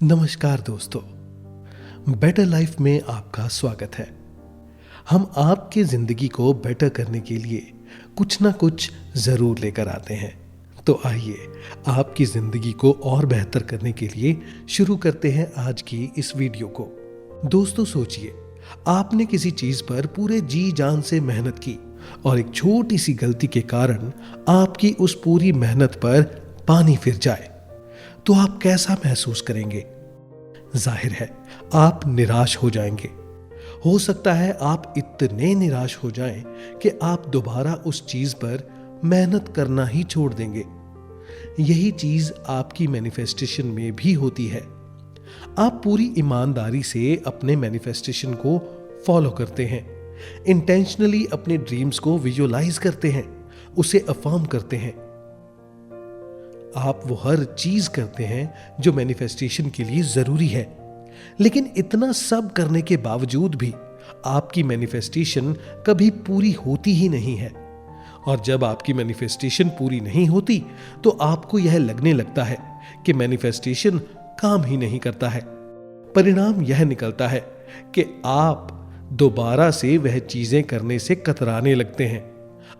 नमस्कार दोस्तों, better life में आपका स्वागत है। हम आपकी जिंदगी को बेटर करने के लिए कुछ ना कुछ जरूर लेकर आते हैं। तो आइए आपकी जिंदगी को और बेहतर करने के लिए शुरू करते हैं आज की इस वीडियो को। दोस्तों सोचिए, आपने किसी चीज पर पूरे जी जान से मेहनत की और एक छोटी सी गलती के कारण आपकी उस पूरी मेहनत पर पानी फिर जाए तो आप कैसा महसूस करेंगे? जाहिर है आप निराश हो जाएंगे। हो सकता है आप इतने निराश हो जाएं कि आप दोबारा उस चीज पर मेहनत करना ही छोड़ देंगे। यही चीज आपकी मैनिफेस्टेशन में भी होती है। आप पूरी ईमानदारी से अपने मैनिफेस्टेशन को फॉलो करते हैं, इंटेंशनली अपने ड्रीम्स को विजुअलाइज करते हैं, उसे अफर्म करते हैं। आप वो हर चीज करते हैं जो मैनिफेस्टेशन के लिए जरूरी है। लेकिन इतना सब करने के बावजूद भी आपकी मैनिफेस्टेशन कभी पूरी होती ही नहीं है। और जब आपकी मैनिफेस्टेशन पूरी नहीं होती तो आपको यह लगने लगता है कि मैनिफेस्टेशन काम ही नहीं करता है। परिणाम यह निकलता है कि आप दोबारा से वह चीजें करने से कतराने लगते हैं।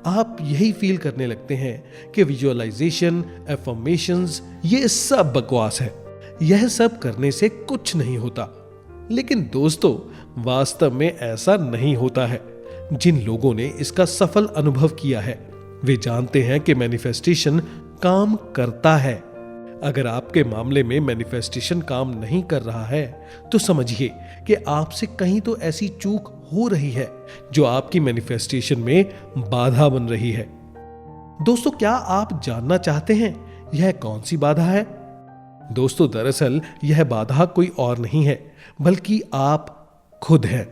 आप यही फील करने लगते हैं कि विजुअलाइजेशन, एफर्मेशंस, ये सब बकवास है, यह सब करने से कुछ नहीं होता। लेकिन दोस्तों, वास्तव में ऐसा नहीं होता है। जिन लोगों ने इसका सफल अनुभव किया है वे जानते हैं कि मैनिफेस्टेशन काम करता है। अगर आपके मामले में मैनिफेस्टेशन काम नहीं कर रहा है तो समझिए कि आपसे कहीं तो ऐसी चूक हो रही है जो आपकी मैनिफेस्टेशन में बाधा बन रही है। दोस्तों, क्या आप जानना चाहते हैं यह कौन सी बाधा है? दोस्तों, दरअसल यह बाधा कोई और नहीं है बल्कि आप खुद हैं।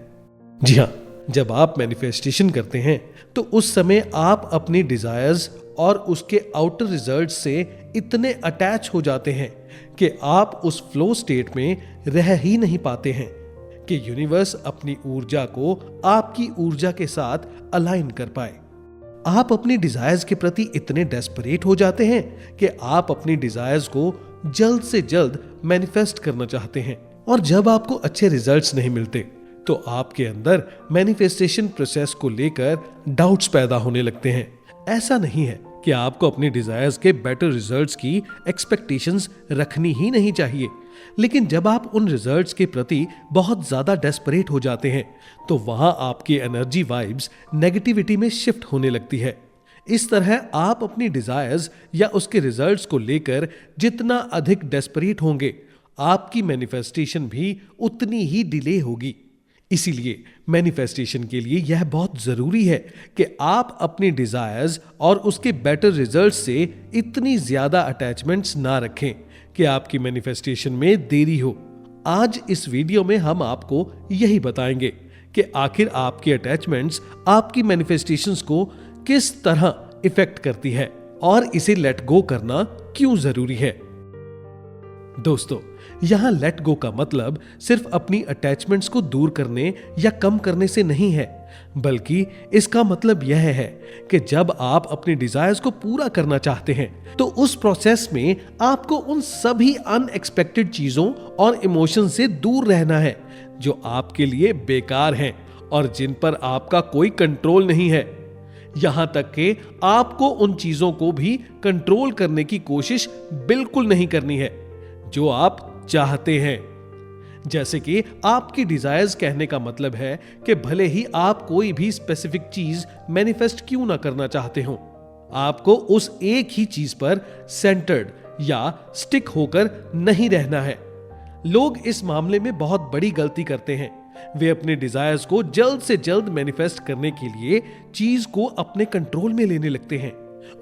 जी हां, जब आप मैनिफेस्टेशन करते हैं तो उस समय आप अपनी डिजायर्स और उसके आउटर रिजल्ट से इतने अटैच हो जाते हैं कि आप उस फ्लो स्टेट में रह ही नहीं पाते हैं कि यूनिवर्स अपनी ऊर्जा को आपकी ऊर्जा के साथ अलाइन कर पाए। आप अपनी डिजायर्स के प्रति इतने डेस्परेट हो जाते हैं कि आप अपनी डिजायर्स को जल्द से जल्द मैनिफेस्ट करना चाहते हैं। और जब आपको अच्छे रिजल्ट्स नहीं मिलते तो आपके अंदर मैनिफेस्टेशन प्रोसेस को लेकर डाउट्स पैदा होने लगते हैं। ऐसा नहीं है कि आपको अपनी डिजायर्स के बेटर रिजल्ट्स की एक्सपेक्टेशंस रखनी ही नहीं चाहिए, लेकिन जब आप उन रिजल्ट्स के प्रति बहुत ज्यादा डेस्परेट हो जाते हैं तो वहां आपकी एनर्जी वाइब्स नेगेटिविटी में शिफ्ट होने लगती है। इस तरह आप अपनी डिजायर्स या उसके रिजल्ट्स को लेकर जितना अधिक डेस्परेट होंगे, आपकी मैनिफेस्टेशन भी उतनी ही डिले होगी। इसीलिए मैनिफेस्टेशन के लिए यह बहुत जरूरी है कि आप अपनी डिजायर्स और उसके बेटर रिजल्ट्स से इतनी ज्यादा अटैचमेंट्स ना रखें कि आपकी मैनिफेस्टेशन में देरी हो। आज इस वीडियो में हम आपको यही बताएंगे कि आखिर आपकी अटैचमेंट्स आपकी मैनिफेस्टेशंस को किस तरह इफेक्ट करती है और इसे लेट गो करना क्यों जरूरी है। दोस्तों, यहां लेट गो का मतलब सिर्फ अपनी अटैचमेंट्स को दूर करने या कम करने से नहीं है, बल्कि इसका मतलब यह है कि जब आप अपनी डिजायर्स को पूरा करना चाहते हैं तो उस प्रोसेस में आपको उन सभी अनएक्सपेक्टेड चीजों और इमोशन से दूर रहना है जो आपके लिए बेकार हैं और जिन पर आपका कोई कंट्रोल नहीं है। यहां तक कि आपको उन चीजों को भी कंट्रोल करने की कोशिश बिल्कुल नहीं करनी है जो आप चाहते हैं। जैसे कि आपकी डिजायर्स कहने का मतलब है कि भले ही आप कोई भी स्पेसिफिक चीज मैनिफेस्ट क्यों ना करना चाहते हो, आपको उस एक ही चीज पर सेंटर्ड या स्टिक होकर नहीं रहना है। लोग इस मामले में बहुत बड़ी गलती करते हैं। वे अपने डिजायर्स को जल्द से जल्द मैनिफेस्ट करने के लिए चीज को अपने कंट्रोल में लेने लगते हैं।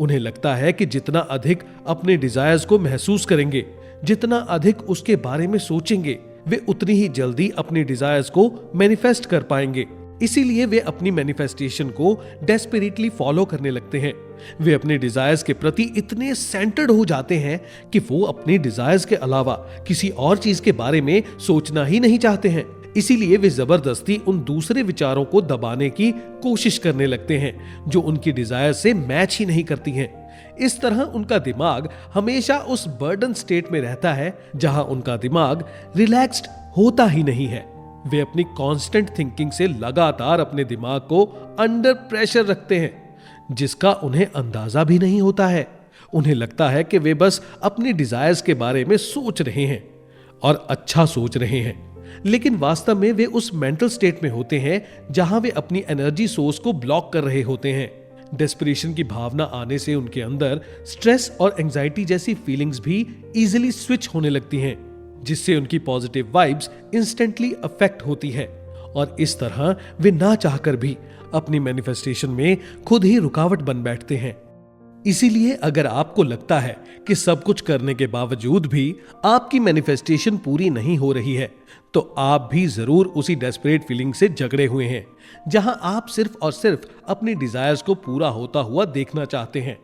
उन्हें लगता है कि जितना अधिक अपने डिजायर्स को महसूस करेंगे, जितना अधिक उसके बारे में सोचेंगे, वे उतनी ही जल्दी अपनी डिजायर्स को मैनिफेस्ट कर पाएंगे। इसीलिए वे अपनी मैनिफेस्टेशन को डेस्परेटली फॉलो करने लगते हैं। वे अपने डिजायर्स के प्रति इतने सेंटर्ड हो जाते हैं कि वो अपनी डिजायर्स के अलावा किसी और चीज के बारे में सोचना ही नहीं चाहते हैं। इसीलिए वे जबरदस्ती उन दूसरे विचारों को दबाने की कोशिश करने लगते हैं जो उनकी डिजायर से मैच ही नहीं करती हैं। इस तरह उनका दिमाग हमेशा उस बर्डन स्टेट में रहता है जहां उनका दिमाग रिलैक्स्ड होता ही नहीं है। वे अपनी कांस्टेंट थिंकिंग से लगातार अपने दिमाग को अंडर प्रेशर रखते हैं, जिसका उन्हें अंदाजा भी नहीं होता है। उन्हें लगता है कि वे बस अपनी डिजायर्स के बारे में सोच रहे हैं और अच्छा सोच रहे हैं, लेकिन वास्तव में वे उस मेंटल स्टेट में होते हैं जहां वे अपनी एनर्जी सोर्स को ब्लॉक कर रहे होते हैं। डेस्परेशन की भावना आने से उनके अंदर स्ट्रेस और एंजाइटी जैसी फीलिंग्स भी इजीली स्विच होने लगती हैं, जिससे उनकी पॉजिटिव वाइब्स इंस्टेंटली अफेक्ट होती है और इस तरह वे ना चाहकर भी अपनी मैनिफेस्टेशन में खुद ही रुकावट बन बैठते हैं। इसीलिए अगर आपको लगता है कि सब कुछ करने के बावजूद भी आपकी मैनिफेस्टेशन पूरी नहीं हो रही है, तो आप भी जरूर उसी डेस्परेट फीलिंग से जकड़े हुए हैं, जहां आप सिर्फ और सिर्फ अपनी डिजायर्स को पूरा होता हुआ देखना चाहते हैं।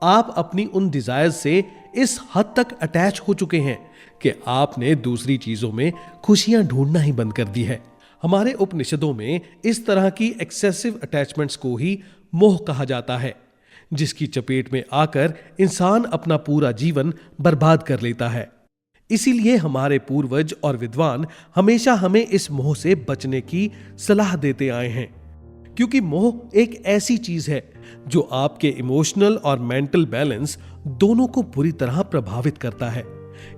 आप अपनी उन डिजायर्स से इस हद तक अटैच हो चुके हैं कि आपने दूसरी चीजों में खुशियां ढूंढना ही बंद कर दी है। हमारे उपनिषदों में इस तरह की एक्सेसिव अटैचमेंट्स को ही मोह कहा जाता है, जिसकी चपेट में आकर इंसान अपना पूरा जीवन बर्बाद कर लेता है। इसीलिए हमारे पूर्वज और विद्वान हमेशा हमें इस मोह से बचने की सलाह देते आए हैं, क्योंकि मोह एक ऐसी चीज है जो आपके इमोशनल और मेंटल बैलेंस दोनों को बुरी तरह प्रभावित करता है।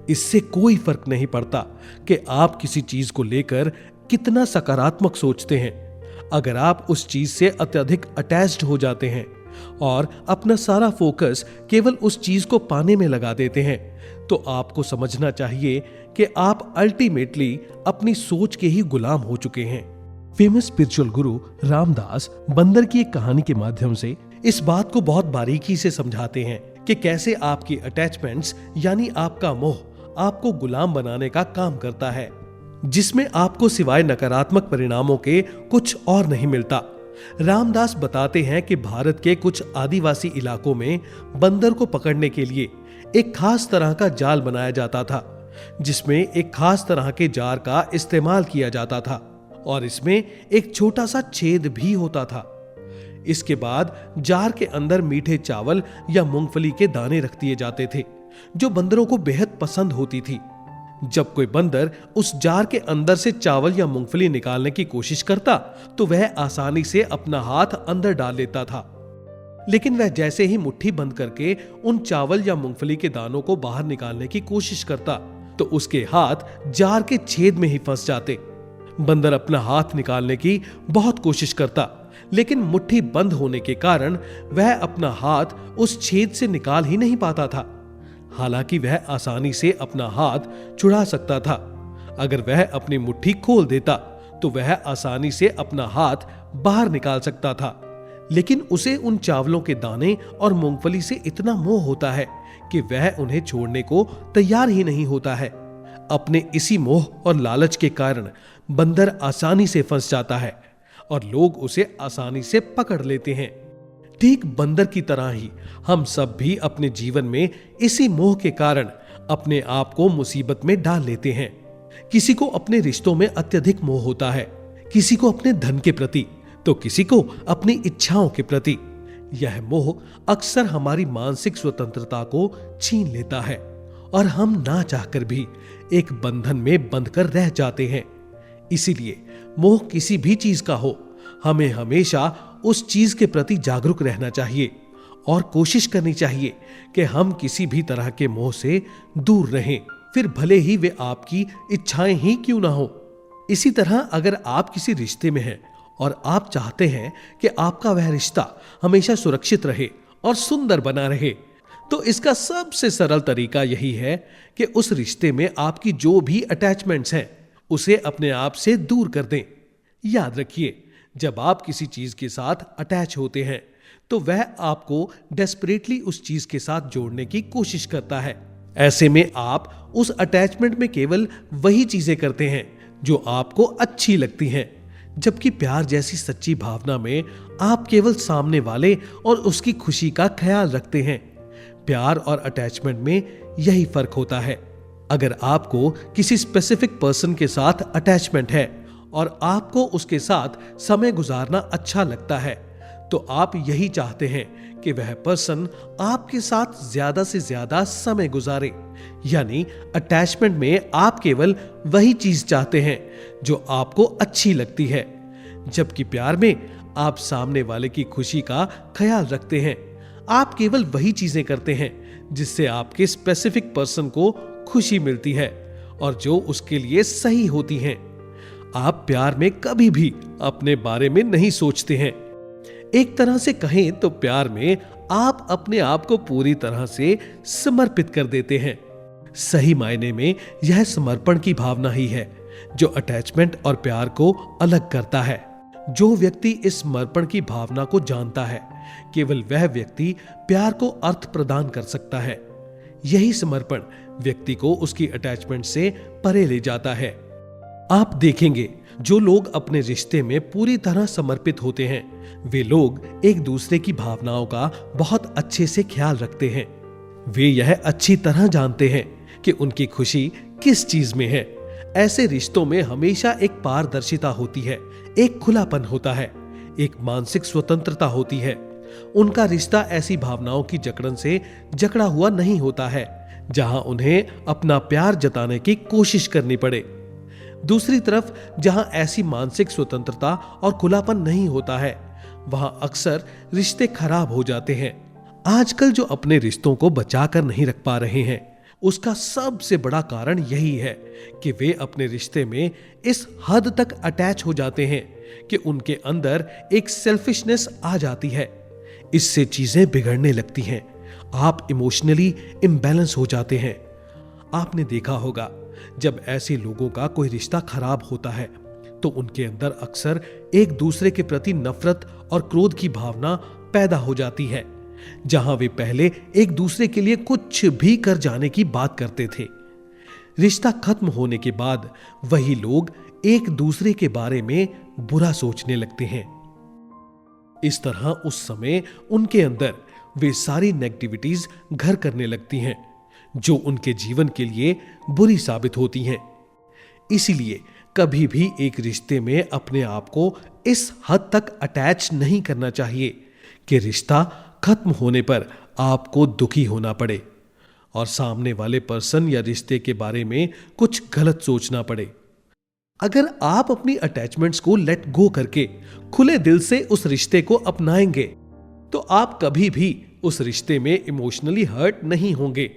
इससे कोई फर्क नहीं पड़ता कि आप किसी चीज को लेकर कितना सकारात्मक सोचते हैं। अगर आप उस चीज से अत्यधिक अटैच्ड हो जाते हैं और अपना सारा फोकस केवल उस चीज को पाने में लगा देते हैं, तो आपको समझना चाहिए कि आप अल्टीमेटली अपनी सोच के ही गुलाम हो चुके हैं। फेमस स्पिरिचुअल गुरु रामदास बंदर की एक कहानी के माध्यम से इस बात को बहुत बारीकी से समझाते हैं कि कैसे आपकी अटैचमेंट्स यानी आपका मोह आपको गुलाम बनाने का काम करता है, जिसमें आपको सिवाय नकारात्मक परिणामों के कुछ और नहीं मिलता। रामदास बताते हैं कि भारत के कुछ आदिवासी इलाकों में बंदर को पकड़ने के लिए एक खास तरह का जाल बनाया जाता था, जिसमें एक खास तरह के जार का इस्तेमाल किया जाता था और इसमें एक छोटा सा छेद भी होता था। इसके बाद जार के अंदर मीठे चावल या मूंगफली के दाने रख दिए जाते थे, जो बंदरों को बेहद पसंद होती थी। जब कोई बंदर उस जार के अंदर से चावल या मूंगफली निकालने की कोशिश करता, तो वह आसानी से अपना हाथ अंदर डाल लेता था, लेकिन वह जैसे ही मुट्ठी बंद करके उन चावल या मूंगफली के दानों को बाहर निकालने की कोशिश करता, तो उसके हाथ जार के छेद में ही फंस जाते। बंदर अपना हाथ निकालने की बहुत कोशिश करता, लेकिन मुट्ठी बंद होने के कारण वह अपना हाथ उस छेद से निकाल ही नहीं पाता था। हालांकि वह आसानी से अपना हाथ छुड़ा सकता था। अगर वह अपनी मुट्ठी खोल देता, तो वह आसानी से अपना हाथ बाहर निकाल सकता था, लेकिन उसे उन चावलों के दाने और मूंगफली से इतना मोह होता है कि वह उन्हें छोड़ने को तैयार ही नहीं होता है। अपने इसी मोह और लालच के कारण बंदर आसानी से फंस जाता है और लोग उसे आसानी से पकड़ लेते हैं। ठीक बंदर की तरह ही हम सब भी अपने जीवन में इसी मोह के कारण अपने आप को मुसीबत में डाल लेते हैं। किसी को अपने रिश्तों में अत्यधिक मोह होता है, किसी को अपने धन के प्रति, तो किसी को अपनी इच्छाओं के प्रति। यह मोह अक्सर हमारी मानसिक स्वतंत्रता को छीन लेता है और हम ना चाहकर भी एक बंधन में बंधकर रह जाते हैं। इसीलिए मोह किसी भी चीज का हो, हमें हमेशा उस चीज के प्रति जागरूक रहना चाहिए और कोशिश करनी चाहिए कि हम किसी भी तरह के मोह से दूर रहें, फिर भले ही वे आपकी इच्छाएं ही क्यों ना हो। इसी तरह अगर आप किसी रिश्ते में हैं और आप चाहते हैं कि आपका वह रिश्ता हमेशा सुरक्षित रहे और सुंदर बना रहे, तो इसका सबसे सरल तरीका यही है कि उस रिश्ते में आपकी जो भी अटैचमेंट्स हैं उसे अपने आप से दूर कर दें। याद रखिए, जब आप किसी चीज के साथ अटैच होते हैं तो वह आपको डेस्परेटली उस चीज के साथ जोड़ने की कोशिश करता है। ऐसे में आप उस अटैचमेंट में केवल वही चीजें करते हैं जो आपको अच्छी लगती हैं, जबकि प्यार जैसी सच्ची भावना में आप केवल सामने वाले और उसकी खुशी का ख्याल रखते हैं। प्यार और अटैचमेंट में यही फर्क होता है। अगर आपको किसी स्पेसिफिक पर्सन के साथ अटैचमेंट है और आपको उसके साथ समय गुजारना अच्छा लगता है, तो आप यही चाहते हैं कि वह पर्सन आपके साथ ज्यादा से ज्यादा समय गुजारे। यानी अटैचमेंट में आप केवल वही चीज चाहते हैं जो आपको अच्छी लगती है, जबकि प्यार में आप सामने वाले की खुशी का ख्याल रखते हैं। आप केवल वही चीजें करते हैं जिससे आपके स्पेसिफिक पर्सन को खुशी मिलती है और जो उसके लिए सही होती हैं। आप प्यार में कभी भी अपने बारे में नहीं सोचते हैं। एक तरह से कहें तो प्यार में आप अपने आप को पूरी तरह से समर्पित कर देते हैं। सही मायने में यह समर्पण की भावना ही है जो अटैचमेंट और प्यार को अलग करता है। जो व्यक्ति इस समर्पण की भावना को जानता है, केवल वह व्यक्ति प्यार को अर्थ प्रदान कर सकता है। यही समर्पण व्यक्ति को उसकी अटैचमेंट से परे ले जाता है। आप देखेंगे, जो लोग अपने रिश्ते में पूरी तरह समर्पित होते हैं, वे लोग एक दूसरे की भावनाओं का बहुत अच्छे से ख्याल रखते हैं। वे यह अच्छी तरह जानते हैं कि उनकी खुशी किस चीज में है। ऐसे रिश्तों में हमेशा एक पारदर्शिता होती है, एक खुलापन होता है, एक मानसिक स्वतंत्रता होती है। उनका रिश्ता ऐसी भावनाओं की जकड़न से जकड़ा हुआ नहीं होता है जहां उन्हें अपना प्यार जताने की कोशिश करनी पड़े। दूसरी तरफ जहां ऐसी मानसिक स्वतंत्रता और खुलापन नहीं होता है, वहां अक्सर रिश्ते खराब हो जाते हैं। आजकल जो अपने रिश्तों को बचाकर नहीं रख पा रहे हैं, उसका सबसे बड़ा कारण यही है कि वे अपने रिश्ते में इस हद तक अटैच हो जाते हैं कि उनके अंदर एक सेल्फिशनेस आ जाती है। इससे चीजें बिगड़ने लगती हैं। आप इमोशनली इम्बैलेंस हो जाते हैं। आपने देखा होगा, जब ऐसे लोगों का कोई रिश्ता खराब होता है तो उनके अंदर अक्सर एक दूसरे के प्रति नफरत और क्रोध की भावना पैदा हो जाती है। जहां वे पहले एक दूसरे के लिए कुछ भी कर जाने की बात करते थे, रिश्ता खत्म होने के बाद वही लोग एक दूसरे के बारे में बुरा सोचने लगते हैं। इस तरह उस समय उनके अंदर वे सारी नेगेटिविटीज घर करने लगती हैं जो उनके जीवन के लिए बुरी साबित होती हैं। इसीलिए कभी भी एक रिश्ते में अपने आप को इस हद तक अटैच नहीं करना चाहिए कि रिश्ता खत्म होने पर आपको दुखी होना पड़े और सामने वाले पर्सन या रिश्ते के बारे में कुछ गलत सोचना पड़े। अगर आप अपनी अटैचमेंट्स को लेट गो करके खुले दिल से उस रिश्ते को अपनाएंगे तो आप कभी भी उस रिश्ते में इमोशनली हर्ट नहीं होंगे।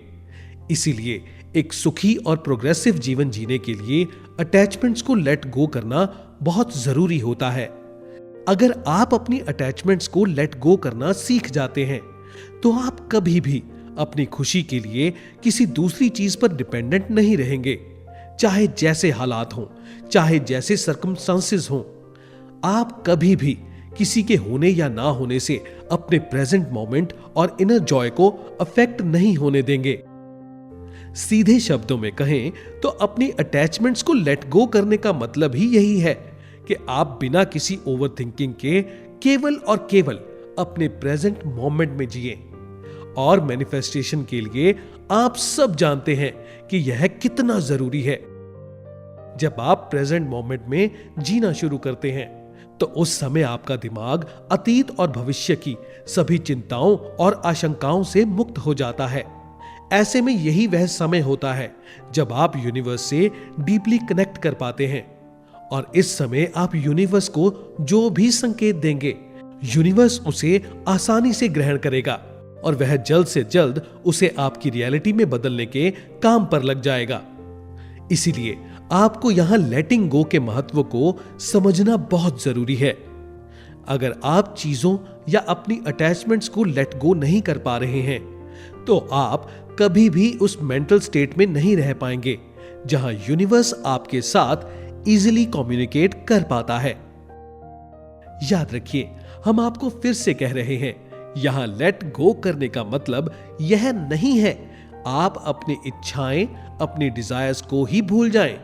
इसीलिए एक सुखी और प्रोग्रेसिव जीवन जीने के लिए अटैचमेंट्स को लेट गो करना बहुत जरूरी होता है। अगर आप अपनी अटैचमेंट्स को लेट गो करना सीख जाते हैं तो आप कभी भी अपनी खुशी के लिए किसी दूसरी चीज पर डिपेंडेंट नहीं रहेंगे, चाहे जैसे हालात हों, चाहे जैसे सर्कमस्टांसेस हों। आप कभी भी किसी के होने या ना होने से अपने प्रेजेंट मोमेंट और इनर जॉय को अफेक्ट नहीं होने देंगे। सीधे शब्दों में कहें तो अपनी अटैचमेंट्स को लेट गो करने का मतलब ही यही है कि आप बिना किसी ओवरथिंकिंग के केवल और केवल अपने प्रेजेंट मोमेंट में जिए। और मैनिफेस्टेशन के लिए आप सब जानते हैं कि यह कितना जरूरी है। जब आप प्रेजेंट मोमेंट में जीना शुरू करते हैं तो उस समय आपका दिमाग अतीत और भविष्य की सभी चिंताओं और आशंकाओं से मुक्त हो जाता है। ऐसे में यही वह समय होता है जब आप यूनिवर्स से डीपली कनेक्ट कर पाते हैं और इस समय आप यूनिवर्स को जो भी संकेत देंगे, यूनिवर्स उसे आसानी से ग्रहण करेगा और वह जल्द से जल्द उसे आपकी रियलिटी में बदलने के काम पर लग जाएगा। इसीलिए आपको यहां लेटिंग गो के महत्व को समझना बहुत जरूरी है। अगर आप चीजों या अपनी अटैचमेंट्स को लेट गो नहीं कर पा रहे हैं तो आप कभी भी उस मेंटल स्टेट में नहीं रह पाएंगे जहां यूनिवर्स आपके साथ इजीली कम्युनिकेट कर पाता है। याद रखिए, हम आपको फिर से कह रहे हैं, यहां लेट गो करने का मतलब यह नहीं है आप अपनी इच्छाएं, अपनी डिजायर्स को ही भूल जाएं।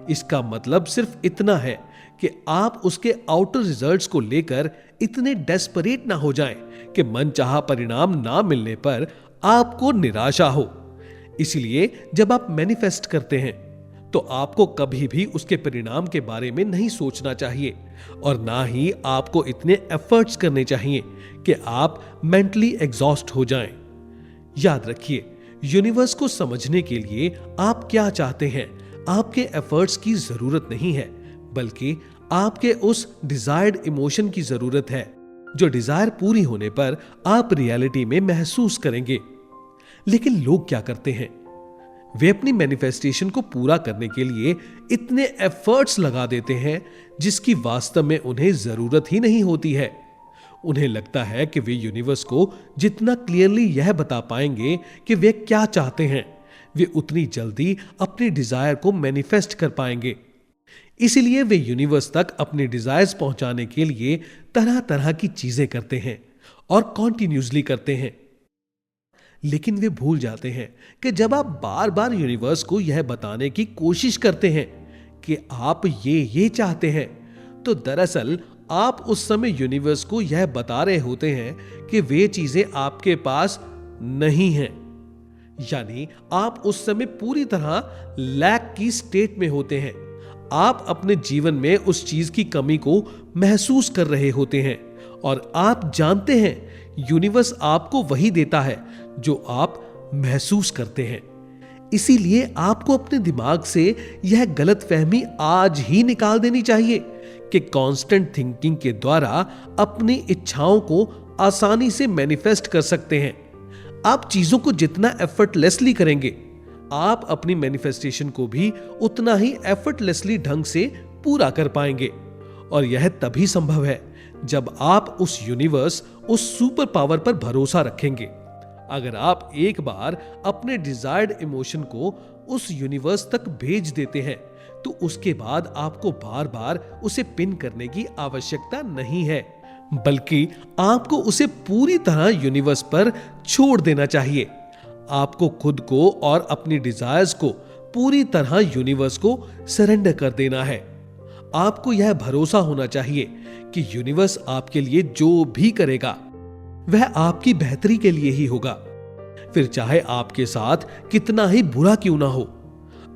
इसका मतलब सिर्फ इतना है कि आप उसके आउटर रिजल्ट्स को लेकर इतने डेस्परेट ना हो जाएं कि मनचाहा परिणाम ना मिलने पर आपको निराशा हो। इसलिए जब आप मैनिफेस्ट करते हैं तो आपको कभी भी उसके परिणाम के बारे में नहीं सोचना चाहिए और ना ही आपको इतने एफर्ट्स करने चाहिए कि आप मेंटली एग्जॉस्ट हो जाएं। याद रखिए, यूनिवर्स को समझने के लिए आप क्या चाहते हैं, आपके एफर्ट्स की जरूरत नहीं है, बल्कि आपके उस डिजायर्ड इमोशन की जरूरत है, जो डिजायर पूरी होने पर आप रियलिटी में महसूस करेंगे। लेकिन लोग क्या करते हैं? वे अपनी मैनिफेस्टेशन को पूरा करने के लिए इतने एफर्ट्स लगा देते हैं जिसकी वास्तव में उन्हें जरूरत ही नहीं होती है। उन्हें लगता है कि वे यूनिवर्स को जितना क्लियरली यह बता पाएंगे कि वे क्या चाहते हैं, वे उतनी जल्दी अपनी डिजायर को मैनिफेस्ट कर पाएंगे। इसीलिए वे यूनिवर्स तक अपने डिजायर्स पहुंचाने के लिए तरह तरह की चीजें करते हैं और कॉन्टिन्यूसली करते हैं। लेकिन वे भूल जाते हैं कि जब आप बार बार यूनिवर्स को यह बताने की कोशिश करते हैं कि आप ये चाहते हैं, तो दरअसल आप उस समय यूनिवर्स को यह बता रहे होते हैं कि वे चीजें आपके पास नहीं हैं। यानी आप उस समय पूरी तरह लैक की स्टेट में होते हैं। आप अपने जीवन में उस चीज की कमी को महसूस कर रहे होते हैं और आप जानते हैं यूनिवर्स आपको वही देता है जो आप महसूस करते हैं। इसीलिए आपको अपने दिमाग से यह गलतफहमी आज ही निकाल देनी चाहिए कि कांस्टेंट थिंकिंग के द्वारा अपनी इच्छाओं को आसानी से मैनिफेस्ट कर सकते हैं। आप चीजों को जितना एफर्टलेसली करेंगे, आप अपनी मैनिफेस्टेशन को भी उतना ही एफर्टलेसली ढंग से पूरा कर पाएंगे। और यह तभी संभव है जब आप उस यूनिवर्स, उस सुपर पावर पर भरोसा रखेंगे। अगर आप एक बार अपने डिजायर्ड इमोशन को उस यूनिवर्स तक भेज देते हैं, तो उसके बाद आपको बार बार उसे पिन करने की आवश्यकता नहीं है, बल्कि आपको उसे पूरी तरह यूनिवर्स पर छोड़ देना चाहिए। आपको खुद को और अपनी डिजायर्स को पूरी तरह यूनिवर्स को सरेंडर कर देना है। आपको यह भरोसा होना चाहिए कि यूनिवर्स आपके लिए जो भी करेगा वह आपकी बेहतरी के लिए ही होगा, फिर चाहे आपके साथ कितना ही बुरा क्यों ना हो।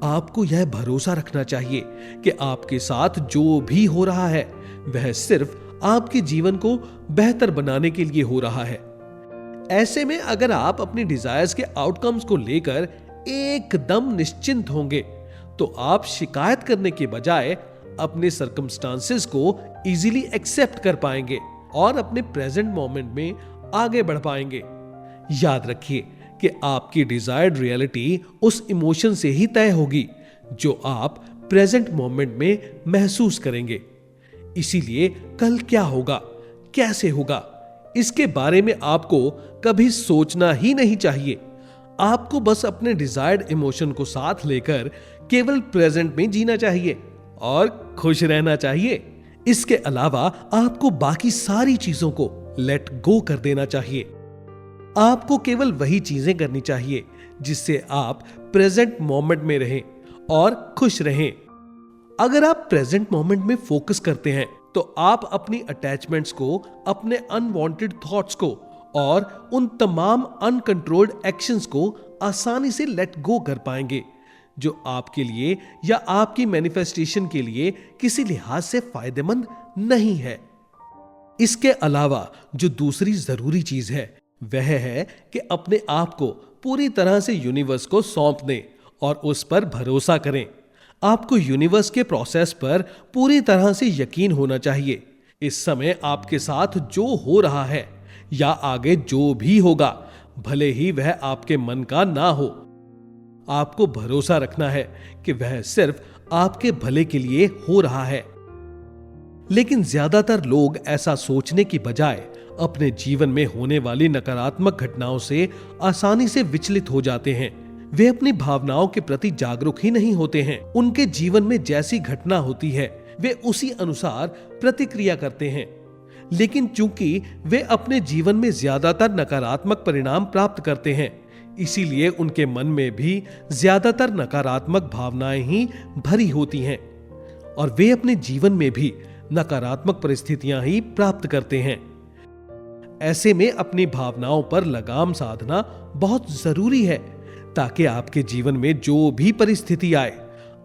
आपको यह भरोसा रखना चाहिए कि आपके साथ जो भी हो रहा है वह सिर्फ आपके जीवन को बेहतर बनाने के लिए हो रहा है। ऐसे में अगर आप अपनी डिजायर्स के आउटकम्स को लेकर एकदम निश्चिंत होंगे, तो आप शिकायत करने के बजाय अपने सर्कमस्टांसेस को इजीली एक्सेप्ट कर पाएंगे और अपने प्रेजेंट मोमेंट में आगे बढ़ पाएंगे। याद रखिए कि आपकी डिजायर्ड रियलिटी उस इमोशन से ही तय होगी जो आप प्रेजेंट मोमेंट में महसूस करेंगे। इसीलिए कल क्या होगा, कैसे होगा, इसके बारे में आपको कभी सोचना ही नहीं चाहिए। आपको बस अपने डिजायर्ड इमोशन को साथ लेकर केवल प्रेजेंट में जीना चाहिए और खुश रहना चाहिए। इसके अलावा आपको बाकी सारी चीजों को लेट गो कर देना चाहिए। आपको केवल वही चीजें करनी चाहिए जिससे आप प्रेजेंट मोमेंट में रहें और खुश रहें। अगर आप प्रेजेंट मोमेंट में फोकस करते हैं, तो आप अपनी अटैचमेंट्स को, अपने अनवांटेड थॉट्स को और उन तमाम अनकंट्रोल्ड एक्शंस को आसानी से लेट गो कर पाएंगे जो आपके लिए या आपकी मैनिफेस्टेशन के लिए किसी लिहाज से फायदेमंद नहीं है। इसके अलावा जो दूसरी जरूरी चीज है वह है कि अपने आप को पूरी तरह से यूनिवर्स को सौंप दें और उस पर भरोसा करें। आपको यूनिवर्स के प्रोसेस पर पूरी तरह से यकीन होना चाहिए। इस समय आपके साथ जो हो रहा है या आगे जो भी होगा, भले ही वह आपके मन का ना हो, आपको भरोसा रखना है कि वह सिर्फ आपके भले के लिए हो रहा है। लेकिन ज्यादातर लोग ऐसा सोचने की बजाय अपने जीवन में होने वाली नकारात्मक घटनाओं से आसानी से विचलित हो जाते हैं। वे अपनी भावनाओं के प्रति जागरूक ही नहीं होते हैं। उनके जीवन में जैसी घटना होती है वे उसी अनुसार प्रतिक्रिया करते हैं। लेकिन चूंकि वे अपने जीवन में ज्यादातर नकारात्मक परिणाम प्राप्त करते हैं, इसीलिए उनके मन में भी ज्यादातर नकारात्मक भावनाएं ही भरी होती हैं और वे अपने जीवन में भी नकारात्मक परिस्थितियां ही प्राप्त करते हैं। ऐसे में अपनी भावनाओं पर लगाम साधना बहुत जरूरी है ताकि आपके जीवन में जो भी परिस्थिति आए,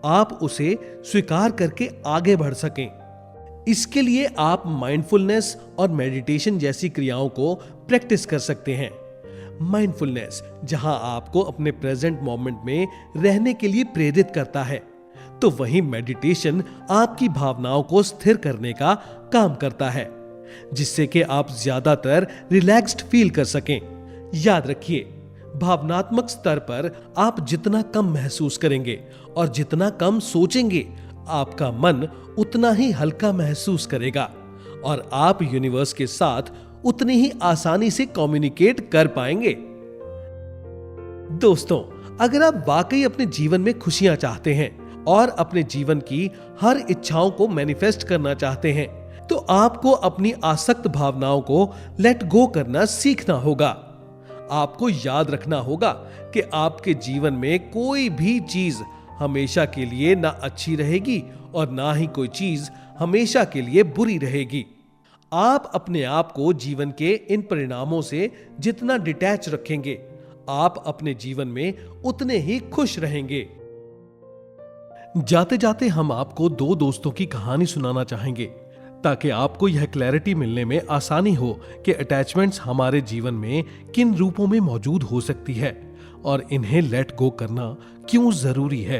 आप उसे स्वीकार करके आगे बढ़ सकें। इसके लिए आप माइंडफुलनेस और मेडिटेशन जैसी क्रियाओं को प्रैक्टिस कर सकते हैं। माइंडफुलनेस जहां आपको अपने प्रेजेंट मोमेंट में रहने के लिए प्रेरित करता है, तो वहीं मेडिटेशन आपकी भावनाओं को स्थिर करने का काम करता है, जिससे कि आप ज्यादातर रिलैक्स्ड फील कर सकें। याद रखिए, भावनात्मक स्तर पर आप जितना कम महसूस करेंगे और जितना कम सोचेंगे, आपका मन उतना ही हल्का महसूस करेगा और आप यूनिवर्स के साथ उतनी ही आसानी से कम्युनिकेट कर पाएंगे। दोस्तों, अगर आप वाकई अपने जीवन में खुशियां चाहते हैं और अपने जीवन की हर इच्छाओं को मैनिफेस्ट करना चाहते हैं, तो आपको अपनी आसक्त भावनाओं को लेट गो करना सीखना होगा। आपको याद रखना होगा कि आपके जीवन में कोई भी चीज हमेशा के लिए ना अच्छी रहेगी और ना ही कोई चीज हमेशा के लिए बुरी रहेगी। आप अपने आप को जीवन के इन परिणामों से जितना डिटैच रखेंगे, आप अपने जीवन में उतने ही खुश रहेंगे। जाते जाते हम आपको दो दोस्तों की कहानी सुनाना चाहेंगे, ताकि आपको यह क्लैरिटी मिलने में आसानी हो कि अटैचमेंट्स हमारे जीवन में किन रूपों में मौजूद हो सकती है और इन्हें लेट गो करना क्यों जरूरी है।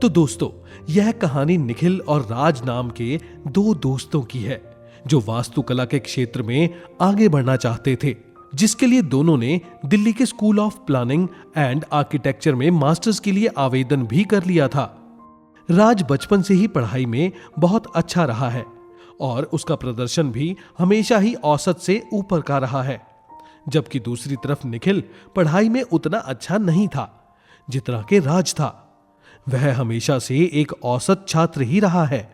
तो दोस्तों, यह कहानी निखिल और राज नाम के दो दोस्तों की है, जो वास्तुकला के क्षेत्र में आगे बढ़ना चाहते थे, जिसके लिए दोनों ने दिल्ली के school of planning and architecture में मास्टर्स के लिए आवेदन भी कर लिया था। राज बचपन से ही पढ़ाई में बहुत अच्छा रहा है और उसका प्रदर्शन भी हमेशा ही औसत से ऊपर का रहा है, जबकि दूसरी तरफ निखिल पढ़ाई में उतना अच्छा नहीं था जितना कि राज था। वह हमेशा से एक औसत छात्र ही रहा है,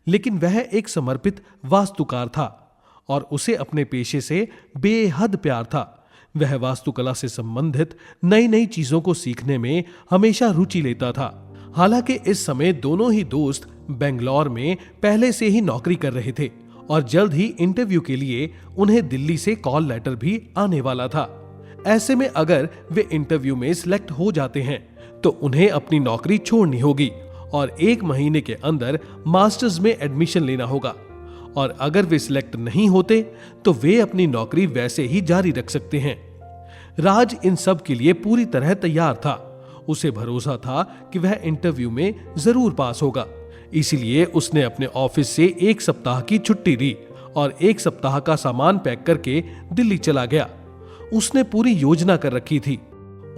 लेकिन वह एक समर्पित वास्तुकार था और उसे अपने पेशे से बेहद प्यार था। वह वास्तुकला से संबंधित नई नई चीजों को सीखने में हमेशा रुचि लेता था। हालांकि इस समय दोनों ही दोस्त बेंगलौर में पहले से ही नौकरी कर रहे थे और जल्द ही इंटरव्यू के लिए उन्हें दिल्ली से कॉल लेटर भी आने वाला था। ऐसे में अगर वे इंटरव्यू में सिलेक्ट हो जाते हैं तो उन्हें अपनी नौकरी छोड़नी होगी और 1 महीने के अंदर मास्टर्स में एडमिशन लेना होगा, और अगर वे सिलेक्ट नहीं होते तो वे अपनी नौकरी वैसे ही जारी रख सकते हैं। राज इन सब के लिए पूरी तरह तैयार था। उसे भरोसा था कि वह इंटरव्यू में जरूर पास होगा, इसीलिए उसने अपने ऑफिस से 1 सप्ताह की छुट्टी ली और 1 सप्ताह का सामान पैक करके दिल्ली चला गया। उसने पूरी योजना कर रखी थी।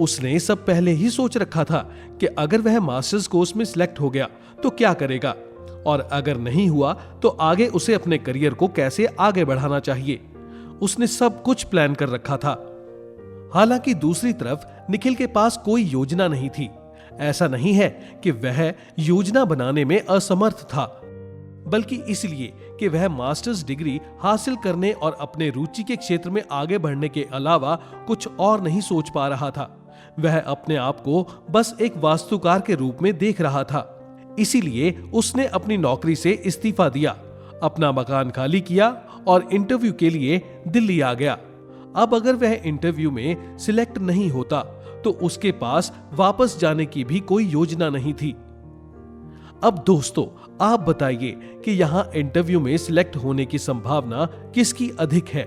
उसने सब पहले ही सोच रखा था कि अगर वह मास्टर्स कोर्स में सिलेक्ट हो गया तो क्या करेगा, और अगर नहीं हुआ तो आगे उसे अपने करियर को कैसे आगे बढ़ाना चाहिए। उसने सब कुछ प्लान कर रखा था। हालांकि दूसरी तरफ निखिल के पास कोई योजना नहीं थी। ऐसा नहीं है कि वह योजना बनाने में असमर्थ था, बल्कि इसलिए कि वह मास्टर्स डिग्री हासिल करने और अपने रुचि के क्षेत्र में आगे बढ़ने के अलावा कुछ और नहीं सोच पा रहा था। वह अपने आप को बस एक वास्तुकार के रूप में देख रहा था। इसीलिए उसने अपनी नौकरी से इस्तीफा दिया, अपना मकान खाली किया और इंटरव्यू के लिए दिल्ली आ गया। अब अगर वह इंटरव्यू में सिलेक्ट नहीं होता तो उसके पास वापस जाने की भी कोई योजना नहीं थी। अब दोस्तों, आप बताइए कि यहां इंटरव्यू में सिलेक्ट होने की संभावना किसकी अधिक है?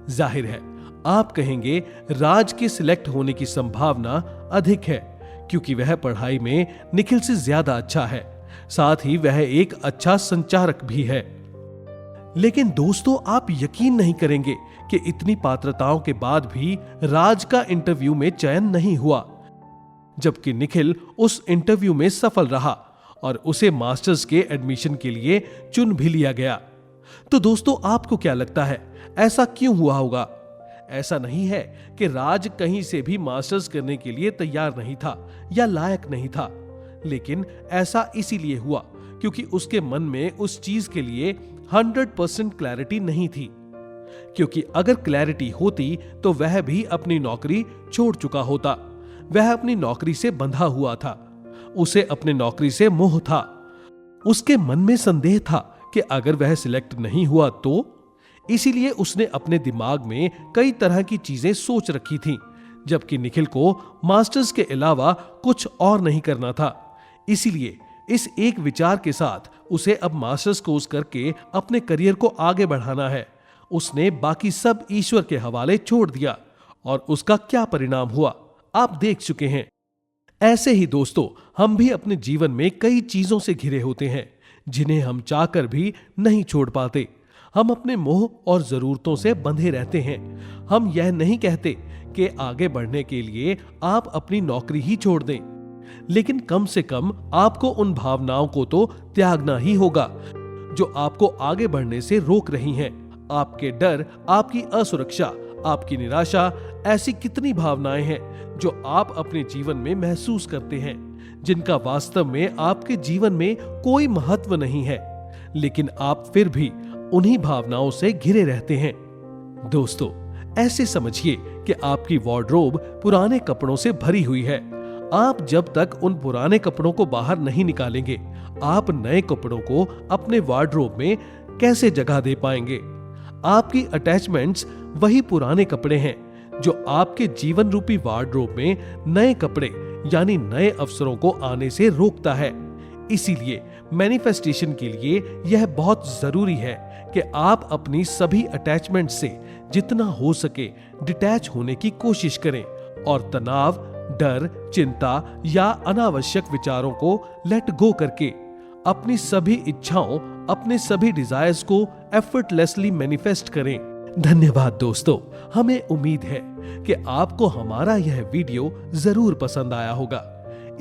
जाहिर है आप कहेंगे राज के सिलेक्ट होने की संभावना अधिक है, क्योंकि वह पढ़ाई में निखिल से ज्यादा अच्छा है, साथ ही वह एक अच्छा संचारक भी है। लेकिन दोस्तों, आप यकीन नहीं करेंगे कि इतनी पात्रताओं के बाद भी राज का इंटरव्यू में चयन नहीं हुआ, जबकि निखिल उस इंटरव्यू में सफल रहा और उसे मास्टर्स के एडमिशन के लिए चुन भी लिया गया। तो दोस्तों, आपको क्या लगता है ऐसा क्यों हुआ होगा? ऐसा नहीं है कि राज कहीं से भी मास्टर्स करने के लिए तैयार नहीं था या लायक नहीं था, लेकिन ऐसा इसीलिए हुआ क्योंकि उसके मन में उस चीज के लिए 100% क्लैरिटी नहीं थी। क्योंकि अगर क्लैरिटी होती तो वह भी अपनी नौकरी छोड़ चुका होता। वह अपनी नौकरी से बंधा हुआ था, उसे अपने नौकरी से मोह था। उसके मन में संदेह था कि अगर वह सिलेक्ट नहीं हुआ तो, इसीलिए उसने अपने दिमाग में कई तरह की चीजें सोच रखी थी, जबकि निखिल को मास्टर्स के अलावा कुछ और नहीं करना था। इसीलिए इस एक विचार के साथ उसे अब मास्टर्स कोर्स करके अपने करियर को आगे बढ़ाना है। उसने बाकी सब ईश्वर के हवाले छोड़ दिया और उसका क्या परिणाम हुआ आप देख चुके हैं। ऐसे ही दोस्तों, हम भी अपने जीवन में कई चीजों से घिरे होते हैं जिन्हें हम चाहकर भी नहीं छोड़ पाते। हम अपने मोह और जरूरतों से बंधे रहते हैं। हम यह नहीं कहते कि आगे बढ़ने के लिए आप अपनी नौकरी ही छोड़ दें, लेकिन कम से कम आपको उन भावनाओं को तो त्यागना ही होगा जो आपको आगे बढ़ने से रोक रही हैं। आपके डर, आपकी असुरक्षा, आपकी निराशा, ऐसी कितनी भावनाएं हैं जो आप अपने जीवन में महसूस करते हैं, जिनका वास्तव में आपके जीवन में कोई महत्व नहीं है, लेकिन आप फिर भी उन्हीं भावनाओं से घिरे रहते हैं। दोस्तों, ऐसे समझिए कि आपकी वार्डरोब पुराने कपड़ों से भरी हुई है। आप जब तक उन पुराने कपड़ों को बाहर नहीं निकालेंगे, आप नए कपड़ों को अपने वार्डरोब में कैसे जगह दे पाएंगे? आपकी अटैचमेंट्स वही पुराने कपड़े हैं जो आपके जीवन रूपी वार्डरोब में नए कपड़े यानी नए अवसरों को आने से रोकता है। इसीलिए मैनिफेस्टेशन के लिए यह बहुत जरूरी है कि आप अपनी सभी अटैचमेंट से जितना हो सके डिटैच होने की कोशिश करें और तनाव, डर, चिंता या अनावश्यक विचारों को लेट गो करके अपनी सभी इच्छाओं, अपने सभी डिजायर्स को एफर्टलेसली मैनिफेस्ट करें। धन्यवाद दोस्तों, हमें उम्मीद है कि आपको हमारा यह वीडियो जरूर पसंद आया होगा।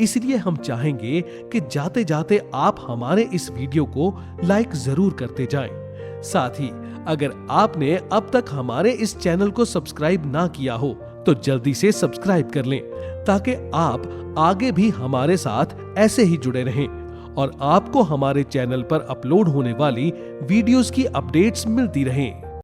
इसलिए हम चाहेंगे कि जाते जाते आप हमारे इस वीडियो को लाइक जरूर करते जाएं। साथ ही अगर आपने अब तक हमारे इस चैनल को सब्सक्राइब ना किया हो तो जल्दी से सब्सक्राइब कर लें, ताकि आप आगे भी हमारे साथ ऐसे ही जुड़े रहें और आपको हमारे चैनल पर अपलोड होने वाली वीडियोस की अपडेट्स मिलती रहें।